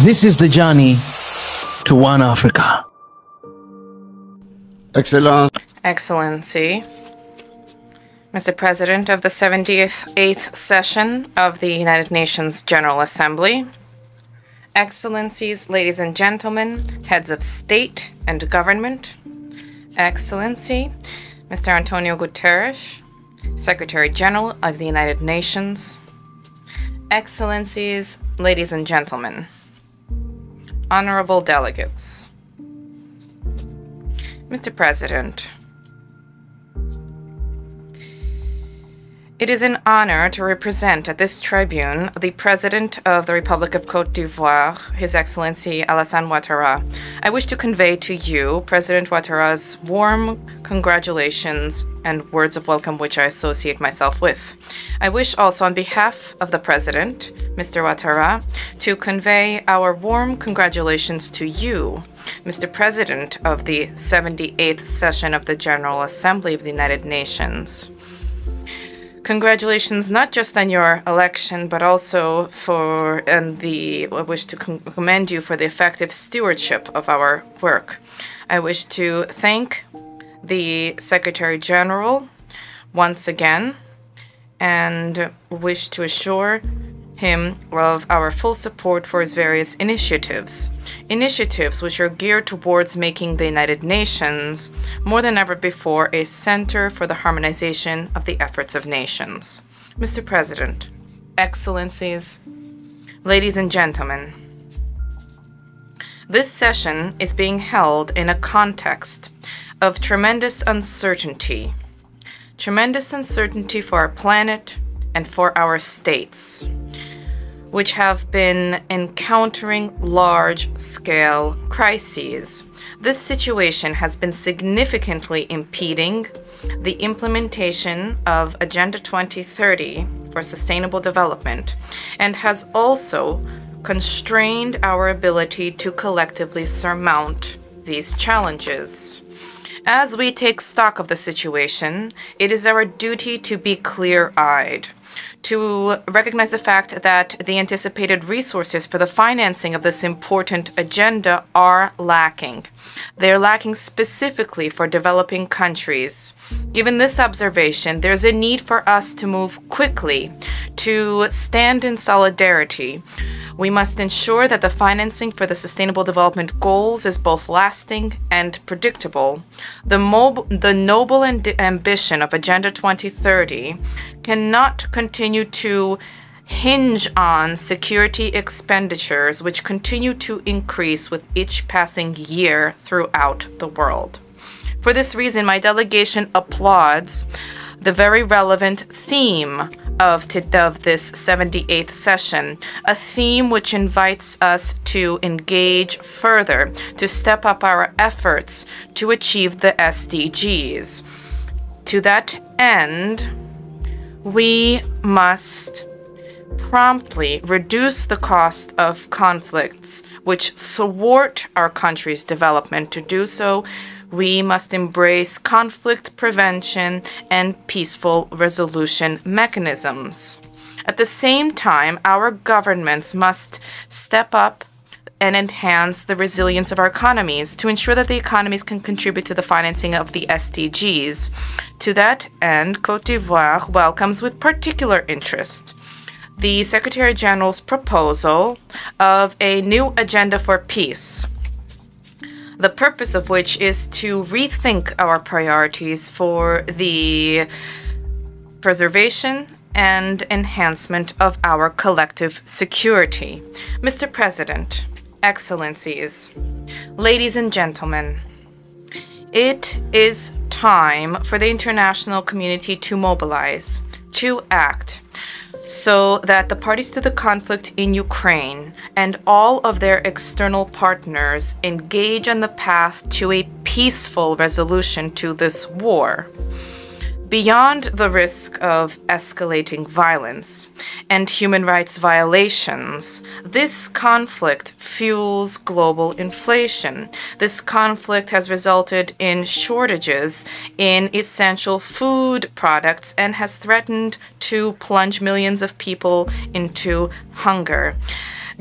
This is the journey to one Africa. Excellence. Excellency, Mr. President of the 78th session of the United Nations General Assembly, Excellencies, ladies and gentlemen, heads of state and government, Excellency, Mr. Antonio Guterres, Secretary General of the United Nations, Excellencies, ladies and gentlemen, honorable delegates. Mr. President, it is an honor to represent at this tribune the President of the Republic of Côte d'Ivoire, His Excellency Alassane Ouattara. I wish to convey to you President Ouattara's warm congratulations and words of welcome which I associate myself with. I wish also on behalf of the President, Mr. Ouattara, to convey our warm congratulations to you, Mr. President of the 78th session of the General Assembly of the United Nations. Congratulations not just on your election, but also I wish to commend you for the effective stewardship of our work. I wish to thank the Secretary General once again and wish to assure him of our full support for his various initiatives which are geared towards making the United Nations more than ever before a center for the harmonization of the efforts of nations. Mr. President, Excellencies, ladies and gentlemen, this session is being held in a context of tremendous uncertainty for our planet and for our states, which have been encountering large-scale crises. This situation has been significantly impeding the implementation of Agenda 2030 for sustainable development and has also constrained our ability to collectively surmount these challenges. As we take stock of the situation, it is our duty to be clear-eyed, to recognize the fact that the anticipated resources for the financing of this important agenda are lacking. They are lacking specifically for developing countries. Given this observation, there's a need for us to move quickly, to stand in solidarity. We must ensure that the financing for the Sustainable Development Goals is both lasting and predictable. The noble ambition of Agenda 2030 cannot continue to hinge on security expenditures which continue to increase with each passing year throughout the world. For this reason, my delegation applauds the very relevant theme of this 78th session, a theme which invites us to engage further, to step up our efforts to achieve the SDGs. To that end, we must promptly reduce the cost of conflicts which thwart our country's development. To do so, we must embrace conflict prevention and peaceful resolution mechanisms. At the same time, our governments must step up and enhance the resilience of our economies to ensure that the economies can contribute to the financing of the SDGs. To that end, Côte d'Ivoire welcomes with particular interest the Secretary General's proposal of a new agenda for peace, the purpose of which is to rethink our priorities for the preservation and enhancement of our collective security. Mr. President, Excellencies, ladies and gentlemen, it is time for the international community to mobilize, to act, so that the parties to the conflict in Ukraine and all of their external partners engage on the path to a peaceful resolution to this war. Beyond the risk of escalating violence and human rights violations, this conflict fuels global inflation. This conflict has resulted in shortages in essential food products and has threatened to plunge millions of people into hunger.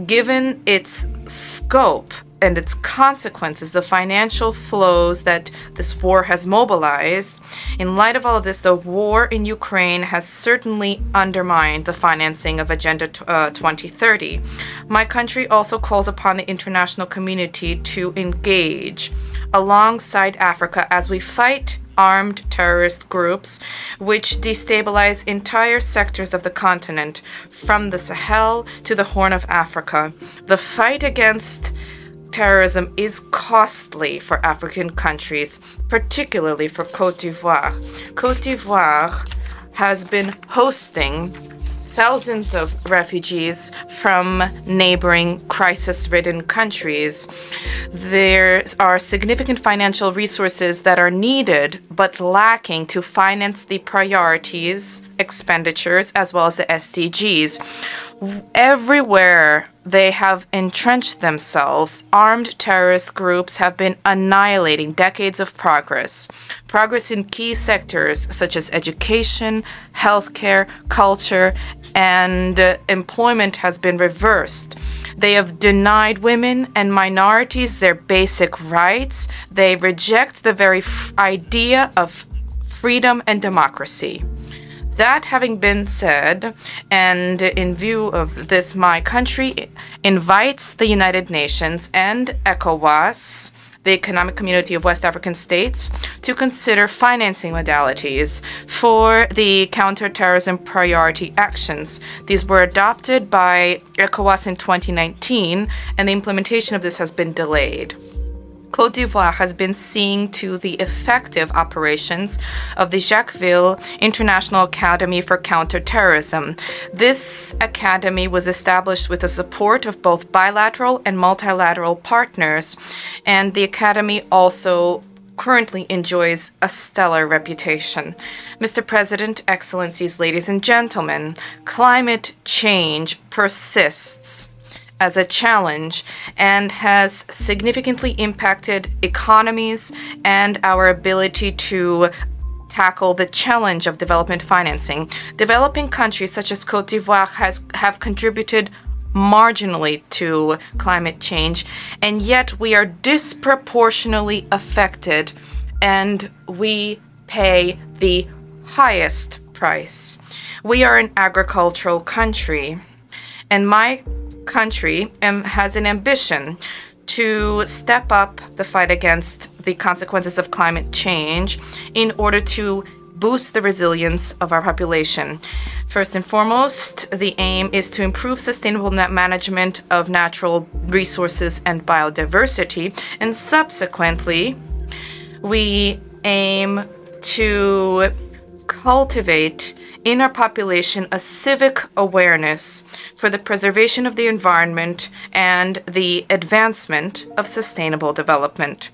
Given its scope and its consequences, the financial flows that this war has mobilized, in light of all of this, the war in Ukraine has certainly undermined the financing of Agenda 2030. My country also calls upon the international community to engage alongside Africa as we fight armed terrorist groups which destabilize entire sectors of the continent, from the Sahel to the Horn of Africa. The fight against terrorism is costly for African countries, particularly for Côte d'Ivoire. Côte d'Ivoire has been hosting thousands of refugees from neighboring crisis-ridden countries. There are significant financial resources that are needed but lacking to finance the priorities, expenditures, as well as the SDGs. Everywhere they have entrenched themselves, armed terrorist groups have been annihilating decades of progress. Progress in key sectors such as education, healthcare, culture, and employment has been reversed. They have denied women and minorities their basic rights. They reject the very idea of freedom and democracy. That having been said, and in view of this, my country invites the United Nations and ECOWAS, the Economic Community of West African States, to consider financing modalities for the counterterrorism priority actions. These were adopted by ECOWAS in 2019, and the implementation of this has been delayed. Côte d'Ivoire has been seeing to the effective operations of the Jacquesville International Academy for Counterterrorism. This academy was established with the support of both bilateral and multilateral partners, and the academy also currently enjoys a stellar reputation. Mr. President, Excellencies, ladies and gentlemen, climate change persists as a challenge and has significantly impacted economies and our ability to tackle the challenge of development financing. Developing countries such as Côte d'Ivoire have contributed marginally to climate change, and yet we are disproportionately affected, and we pay the highest price. We are an agricultural country, and my country has an ambition to step up the fight against the consequences of climate change in order to boost the resilience of our population. First and foremost, the aim is to improve sustainable management of natural resources and biodiversity, and subsequently, we aim to cultivate in our population a civic awareness for the preservation of the environment and the advancement of sustainable development.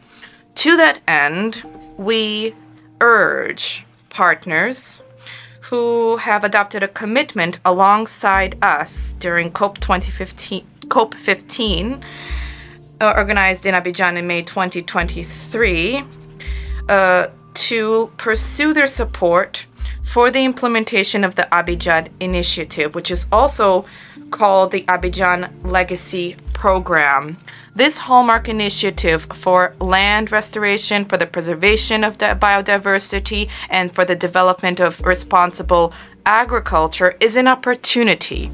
To that end, we urge partners who have adopted a commitment alongside us during COP 15, organized in Abidjan in May 2023, to pursue their support for the implementation of the Abidjan Initiative, which is also called the Abidjan Legacy Program. This hallmark initiative for land restoration, for the preservation of the biodiversity, and for the development of responsible agriculture is an opportunity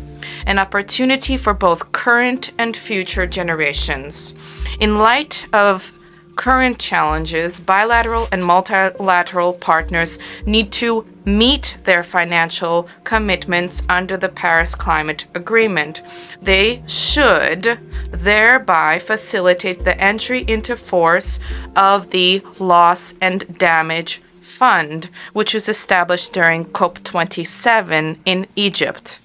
for both current and future generations. In light of current challenges, bilateral and multilateral partners need to meet their financial commitments under the Paris Climate Agreement. They should thereby facilitate the entry into force of the Loss and Damage Fund, which was established during COP27 in Egypt.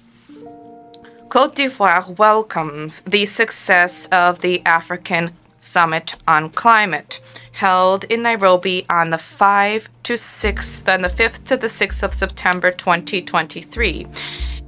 Côte d'Ivoire welcomes the success of the African Summit on Climate, held in Nairobi on the 5th to the 6th of September 2023.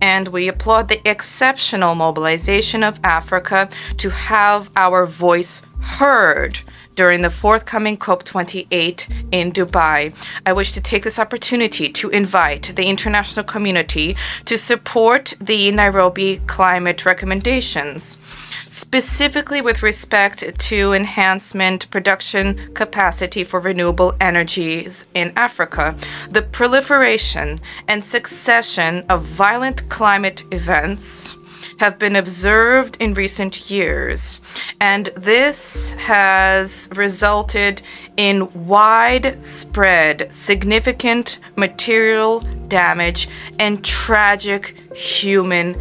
And we applaud the exceptional mobilization of Africa to have our voice heard during the forthcoming COP28 in Dubai. I wish to take this opportunity to invite the international community to support the Nairobi climate recommendations, specifically with respect to enhancement production capacity for renewable energies in Africa, the proliferation and succession of violent climate events have been observed in recent years, and this has resulted in widespread, significant material damage and tragic human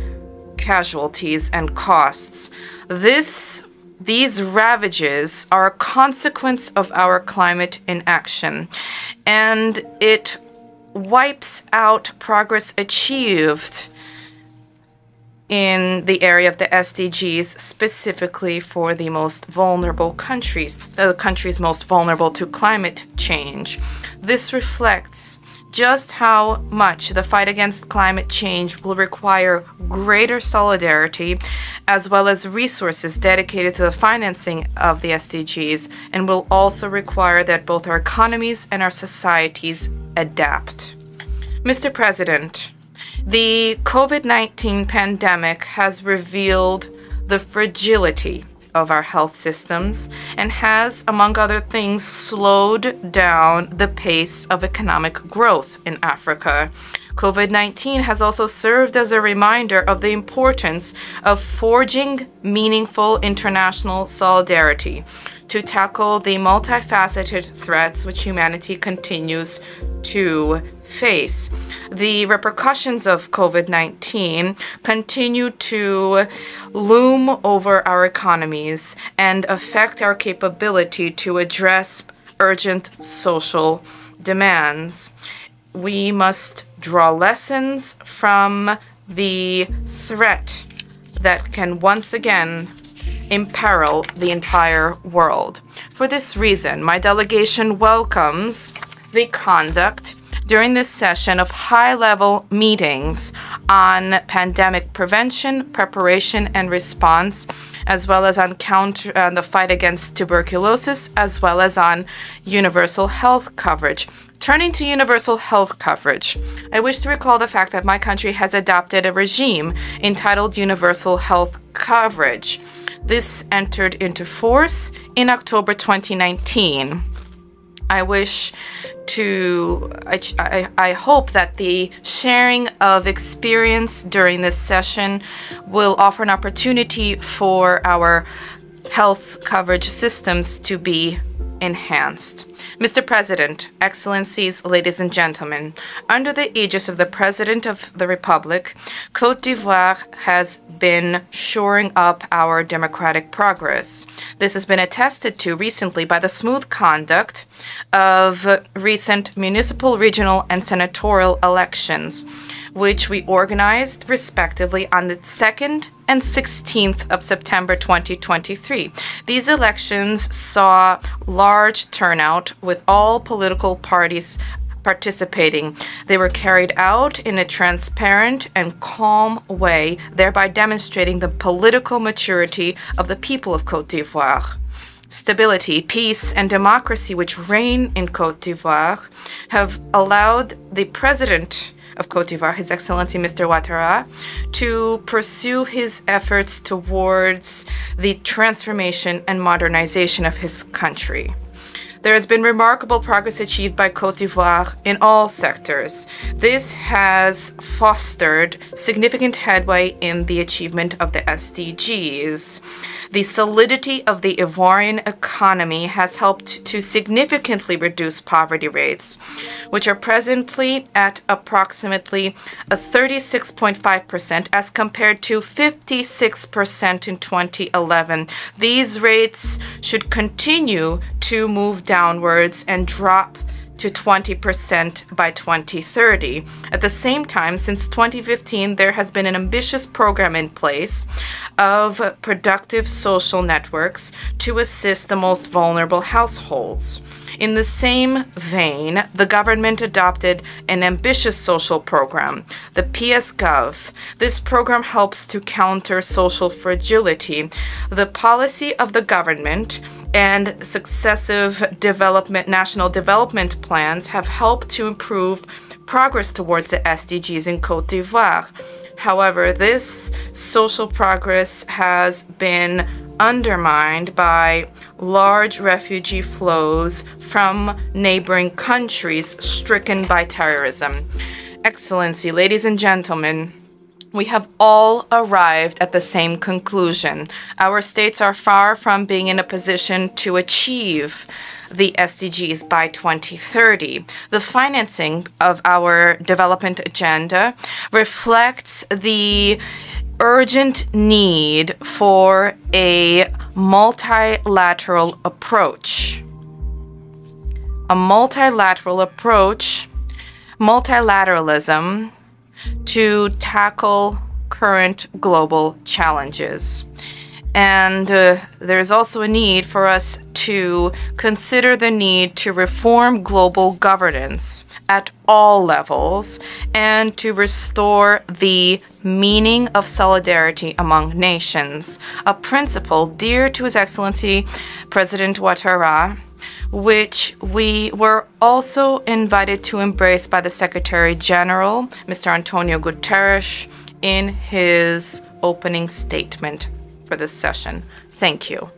casualties and costs. These ravages are a consequence of our climate inaction, and it wipes out progress achieved in the area of the SDGs, specifically for the most vulnerable countries, the countries most vulnerable to climate change. This reflects just how much the fight against climate change will require greater solidarity, as well as resources dedicated to the financing of the SDGs, and will also require that both our economies and our societies adapt. Mr. President, the COVID-19 pandemic has revealed the fragility of our health systems and has, among other things, slowed down the pace of economic growth in Africa. COVID-19 has also served as a reminder of the importance of forging meaningful international solidarity to tackle the multifaceted threats which humanity continues to face. The repercussions of COVID-19 continue to loom over our economies and affect our capability to address urgent social demands. We must draw lessons from the threat that can once again imperil the entire world. For this reason, my delegation welcomes the conduct during this session of high-level meetings on pandemic prevention, preparation, and response, as well as on the fight against tuberculosis, as well as on universal health coverage. Turning to universal health coverage, I wish to recall the fact that my country has adopted a regime entitled Universal Health Coverage. This entered into force in October 2019. I hope that the sharing of experience during this session will offer an opportunity for our health coverage systems to be enhanced. Mr. President, Excellencies, ladies and gentlemen, under the aegis of the President of the Republic, Côte d'Ivoire has been shoring up our democratic progress. This has been attested to recently by the smooth conduct of recent municipal, regional, and senatorial elections, which we organized respectively on the 2nd and 16th of September 2023. These elections saw large turnout with all political parties participating. They were carried out in a transparent and calm way, thereby demonstrating the political maturity of the people of Côte d'Ivoire. Stability, peace, and democracy which reign in Côte d'Ivoire have allowed the President of Côte d'Ivoire, His Excellency Mr. Ouattara, to pursue his efforts towards the transformation and modernization of his country. There has been remarkable progress achieved by Côte d'Ivoire in all sectors. This has fostered significant headway in the achievement of the SDGs. The solidity of the Ivorian economy has helped to significantly reduce poverty rates, which are presently at approximately 36.5% as compared to 56% in 2011. These rates should continue to move downwards and drop to 20% by 2030. At the same time, since 2015, there has been an ambitious program in place of productive social networks to assist the most vulnerable households. In the same vein, the government adopted an ambitious social program, the PS-Gov. This program helps to counter social fragility. The policy of the government and successive national development plans have helped to improve progress towards the SDGs in Côte d'Ivoire. However, this social progress has been undermined by large refugee flows from neighboring countries stricken by terrorism. Excellency, ladies and gentlemen, we have all arrived at the same conclusion. Our states are far from being in a position to achieve the SDGs by 2030. The financing of our development agenda reflects the urgent need for a multilateral approach. A multilateral approach, multilateralism, to tackle current global challenges. And there's also a need for us to consider the need to reform global governance at all levels and to restore the meaning of solidarity among nations, a principle dear to His Excellency President Ouattara, which we were also invited to embrace by the Secretary General, Mr. Antonio Guterres, in his opening statement for this session. Thank you.